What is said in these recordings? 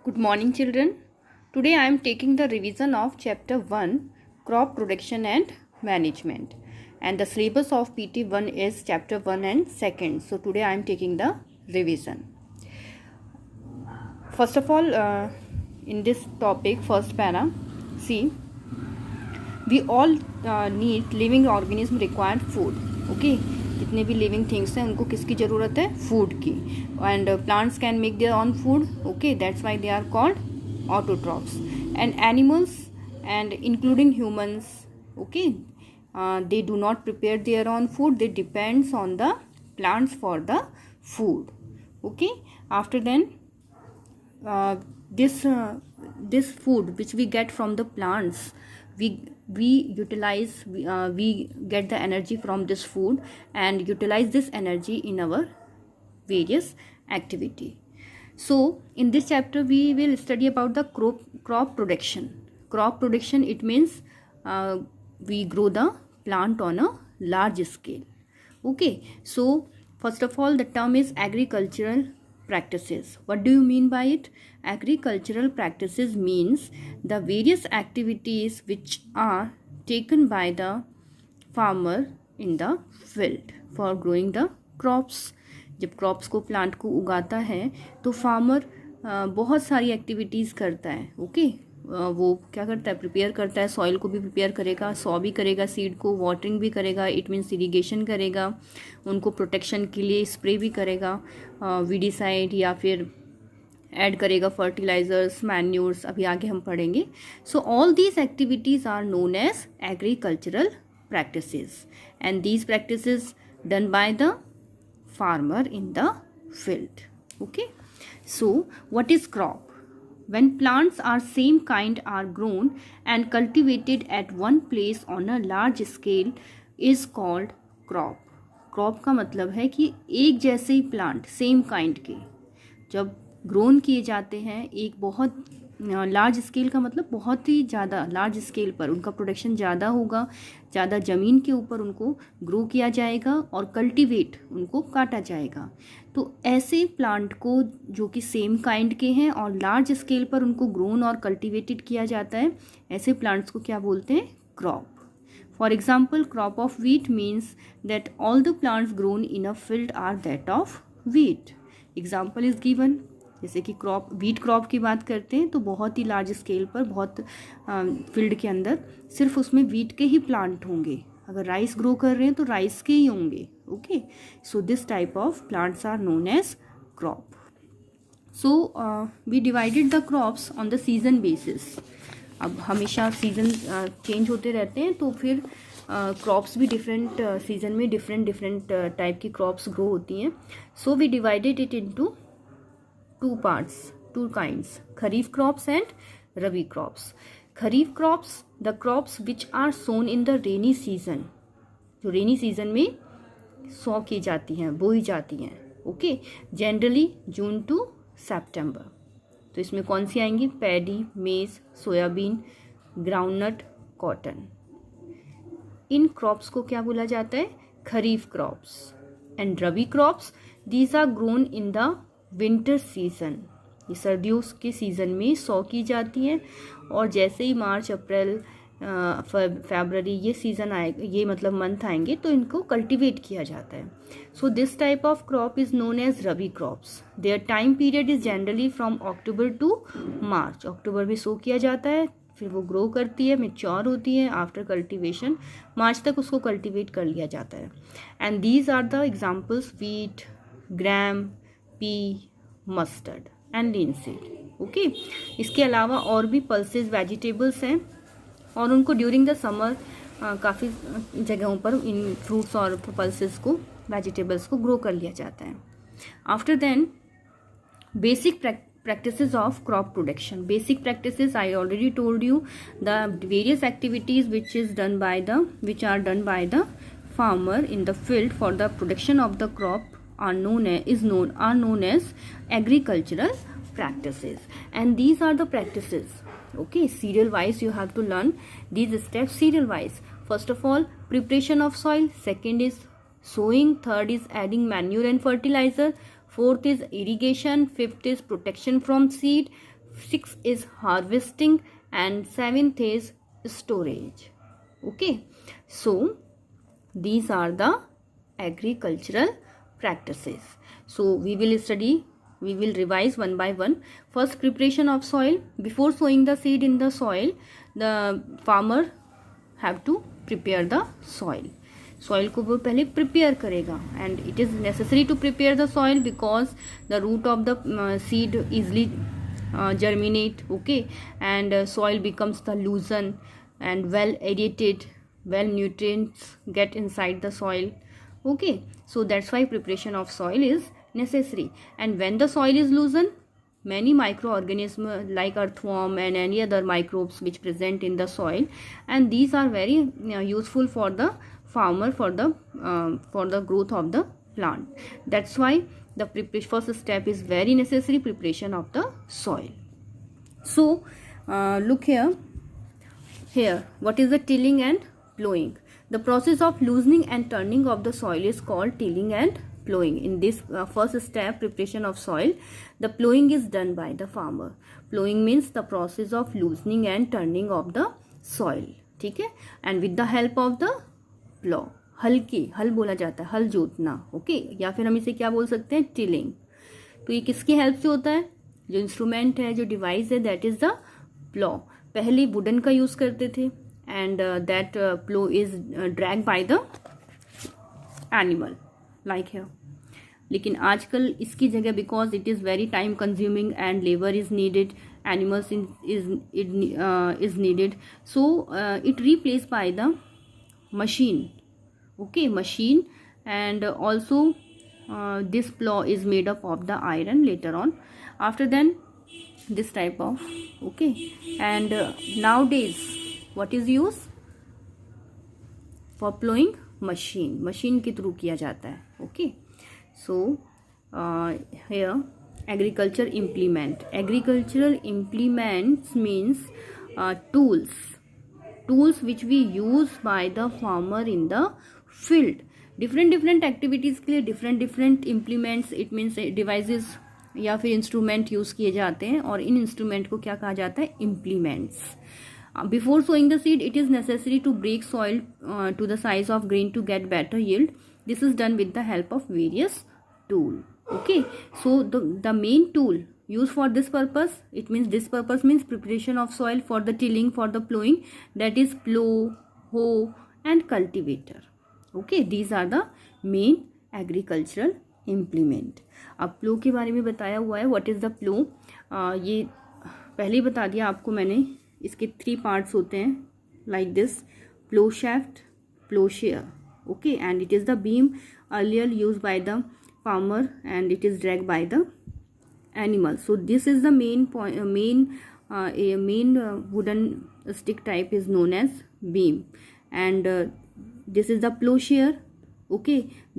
Good morning, children. Today I am taking the revision of chapter 1, crop production and management, and the syllabus of PT1 is chapter 1 and 2nd. So today I am taking the revision. First of all, in this topic, first para, see, we all need living organism required food. Okay, जितने भी living things हैं उनको किसकी ज़रूरत है? Food की. And plants can make their own food. Okay, that's why they are called autotrophs. And animals and including humans, okay, they do not prepare their own food. They depends on the plants for the food. Okay, after then this food which we get from the plants, we utilize, we get the energy from this food and utilize this energy in our various activity. So in this chapter we will study about the crop production. Crop production, it means we grow the plant on a large scale. Okay, so first of all, the term is agricultural practices. What do you mean by it? Agricultural practices means the various activities which are taken by the farmer in the field for growing the crops. जब crops को, plant को उगाता है तो farmer बहुत सारी activities करता है. ओके, वो क्या करता है? प्रिपेयर करता है. सॉइल को भी प्रिपेयर करेगा, सॉ भी करेगा, सीड को वाटरिंग भी करेगा, इट मीन्स इरिगेशन करेगा, उनको प्रोटेक्शन के लिए स्प्रे भी करेगा, वीडिसाइड या फिर ऐड करेगा फर्टिलाइजर्स, मैन्यूर्स, अभी आगे हम पढ़ेंगे. So all these activities are known as agricultural practices and these practices done by the farmer in the field. Okay, so what is crop? When plants are same kind are grown and cultivated at one place on a large scale is called crop. crop का मतलब है कि एक जैसे ही plant, same kind के, जब grown किए जाते हैं एक बहुत लार्ज स्केल का मतलब बहुत ही ज़्यादा लार्ज स्केल पर, उनका प्रोडक्शन ज़्यादा होगा, ज़्यादा ज़मीन के ऊपर उनको ग्रो किया जाएगा और कल्टीवेट, उनको काटा जाएगा. तो ऐसे प्लांट को जो कि सेम काइंड के हैं और लार्ज स्केल पर उनको ग्रोन और कल्टीवेटेड किया जाता है, ऐसे प्लांट्स को क्या बोलते हैं? Crop. For example, crop of wheat means that all the plants grown in a field are that of wheat. Example is given. जैसे कि क्रॉप, वीट क्रॉप की बात करते हैं तो बहुत ही लार्ज स्केल पर, बहुत फील्ड के अंदर सिर्फ उसमें वीट के ही प्लांट होंगे. अगर राइस ग्रो कर रहे हैं तो राइस के ही होंगे. Okay, so this type of plants are known as crop. So we divided the crops on the season basis. अब हमेशा सीजन चेंज होते रहते हैं तो फिर क्रॉप्स भी डिफरेंट सीजन में डिफरेंट टाइप की क्रॉप्स ग्रो होती हैं. So we divided it into two parts, two kinds, kharif crops and rabi crops. Kharif crops, the crops which are sown in the rainy season, जो rainy season में सो की जाती हैं, बोई जाती हैं. Okay, generally June to September. तो इसमें कौन सी आएंगी? Paddy, maize, soybean, groundnut, cotton. इन क्रॉप्स को क्या बोला जाता है? Kharif crops. And rabi crops, these are grown in the winter season. ये सर्दियों के सीज़न में सो की जाती हैं और जैसे ही मार्च, अप्रैल, फरवरी ये सीज़न आएगा, ये मतलब मंथ आएंगे तो इनको कल्टीवेट किया जाता है. So this type of crop is known as rabi crops. Their time period is generally from October to March. अक्टूबर में सो किया जाता है, फिर वो ग्रो करती है, मैच्योर होती है. आफ्टर कल्टीवेशन मार्च तक उसको कल्टीवेट कर लिया जाता है. And these are the examples: wheat, gram, pea, mustard and linseed. Okay, इसके अलावा और भी पल्सेस, वेजिटेबल्स हैं और उनको ड्यूरिंग द समर काफ़ी जगहों पर इन फ्रूट्स और पल्सेस को, वेजिटेबल्स को ग्रो कर लिया जाता है. After then basic practices of crop production. Basic practices, I already told you, the various activities which are done by the farmer in the field for the production of the crop are known as agricultural practices. And these are the practices. Okay, serial wise you have to learn these steps serial wise. First of all, preparation of soil. Second is sowing. Third is adding manure and fertilizer. Fourth is irrigation. Fifth is protection from seed. 6 is harvesting, and 7th is storage. Okay, so these are the agricultural practices. So we will revise one by one. First, preparation of soil. Before sowing the seed in the soil, the farmer have to prepare the soil. Soil को वो पहले prepare करेगा, and it is necessary to prepare the soil because the root of the seed easily germinate. Okay, and soil becomes the loosen and well aerated, well nutrients get inside the soil. Okay, so that's why preparation of soil is necessary. And when the soil is loosened, many microorganisms like earthworm and any other microbes which present in the soil, and these are very useful for the farmer for the growth of the plant. That's why the first step is very necessary, preparation of the soil. So look here what is the tilling and plowing. The process of loosening and turning of the soil is called tilling and plowing. In this first step, preparation of soil, the plowing is done by the farmer. Plowing means the process of loosening and turning of the soil. ठीक है, and with the help of the plow. हल बोला जाता है, हल जोतना. Okay, या फिर हम इसे क्या बोल सकते हैं, टिलिंग. तो ये किसकी हेल्प से होता है, जो इंस्ट्रूमेंट है, जो डिवाइस है, दैट इज द प्लो. पहले वुडन का यूज करते थे, and that plough is drag by the animal like here. लेकिन आजकल इसकी जगह, because it is very time consuming and labour is needed, animals is needed, so it replace by the machine. Okay, machine. And also this plow is made up of the iron later on. After then this type of, okay, and nowadays what is used for plowing? machine के through किया जाता है. Okay, so here agricultural implements means tools which we use by the farmer in the field. different activities के लिए different implements, it means devices या फिर instrument use किए जाते हैं, और इन instrument को क्या कहा जाता है, implements. Before sowing the seed, it is necessary to break soil to the size of grain to get better yield. This is done with the help of various tool. Okay, so the main tool used for this purpose, it means this purpose means preparation of soil for the tilling, for the plowing, that is plow, hoe and cultivator. Okay, these are the main agricultural implement. अब प्लो के बारे में बताया हुआ है, what is the प्लो. ये पहले ही बता दिया आपको मैंने. इसके 3 पार्ट्स होते हैं like this: plough shaft, plough share. Okay, and it is the beam earlier use by the farmer and it is dragged by the animal. So this is the main wooden stick type is known as beam, and this is the plowshare. Okay,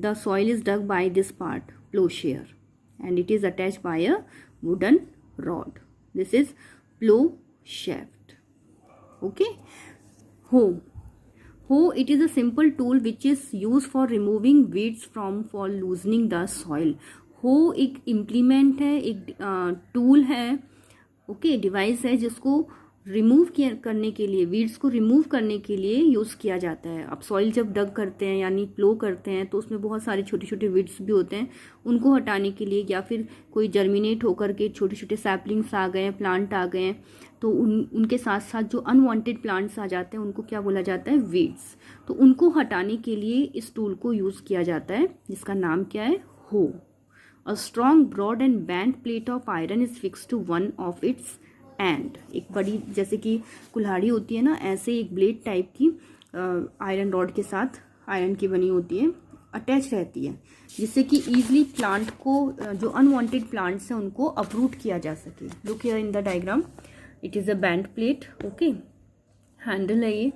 the soil is dug by this part, plowshare, and it is attached by a wooden rod. This is plow shaft. Okay, hoe. It is a simple tool which is used for removing weeds for loosening the soil. hoe एक implement है, एक tool है, okay, device है जिसको remove करने के लिए, weeds को रिमूव करने के लिए यूज़ किया जाता है. अब सॉइल जब डग करते हैं यानी प्लो करते हैं तो उसमें बहुत सारे छोटे छोटे वीड्स भी होते हैं, उनको हटाने के लिए, या फिर कोई जर्मिनेट होकर के छोटे छोटे सैपलिंग्स आ गए हैं, प्लांट आ गए हैं, तो उनके साथ साथ जो अनवांटेड प्लांट्स आ जाते हैं उनको क्या बोला जाता है, वीड्स. तो उनको हटाने के लिए इस टूल को यूज़ किया जाता है जिसका नाम क्या है, hoe. A strong broad and band plate of iron is fix to one of its end. एक बड़ी जैसे कि कुल्हाड़ी होती है ना, ऐसे एक ब्लेड टाइप की आयरन रॉड के साथ, आयरन की बनी होती है, अटैच रहती है, जिससे कि ईजिली प्लांट को, जो अनवांटेड प्लांट्स हैं उनको अपरूट किया जा सके. Look here in the diagram, it is a band plate. Okay, handle है ये,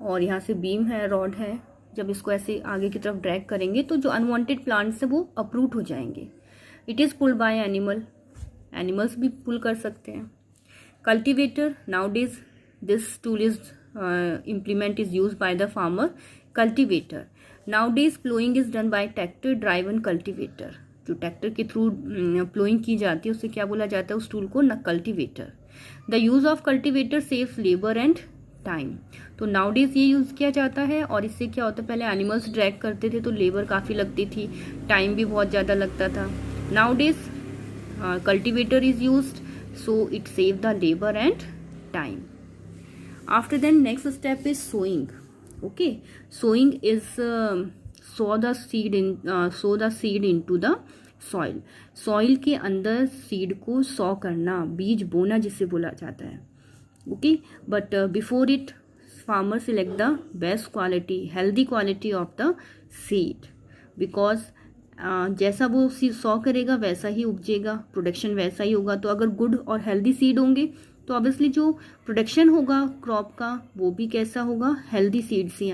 और यहाँ से बीम है, रॉड है. जब इसको ऐसे आगे की तरफ ड्रैग करेंगे तो जो अनवांटेड प्लांट्स है वो अपरूट हो जाएंगे. It is pulled by animals भी पुल कर सकते हैं. Cultivator, nowadays this tool is implement is used by the farmer. Cultivator, nowadays plowing is done by tractor driven cultivator. जो ट्रैक्टर के थ्रू प्लोइंग की जाती है उसे क्या बोला जाता है उस टूल को? न cultivator. The use of cultivator saves labour and time. तो नाउडेज ये यूज किया जाता है और इससे क्या होता है, पहले एनिमल्स ड्रैग करते थे तो लेबर काफी लगती थी, टाइम भी बहुत ज्यादा लगता था। Nowadays cultivator is used, so it save the labor and time. After then next step is sowing. Okay, sowing is sow the seed into the soil. soil के अंदर seed को sow करना, बीज बोना जिसे बोला जाता है. Okay, but before it farmer select the best quality, healthy quality of the seed, because जैसा वो सॉ करेगा वैसा ही उपजेगा, प्रोडक्शन वैसा ही होगा. तो अगर गुड और हेल्दी सीड होंगे तो ऑब्वियसली जो प्रोडक्शन होगा क्रॉप का वो भी कैसा होगा, हेल्दी सीड से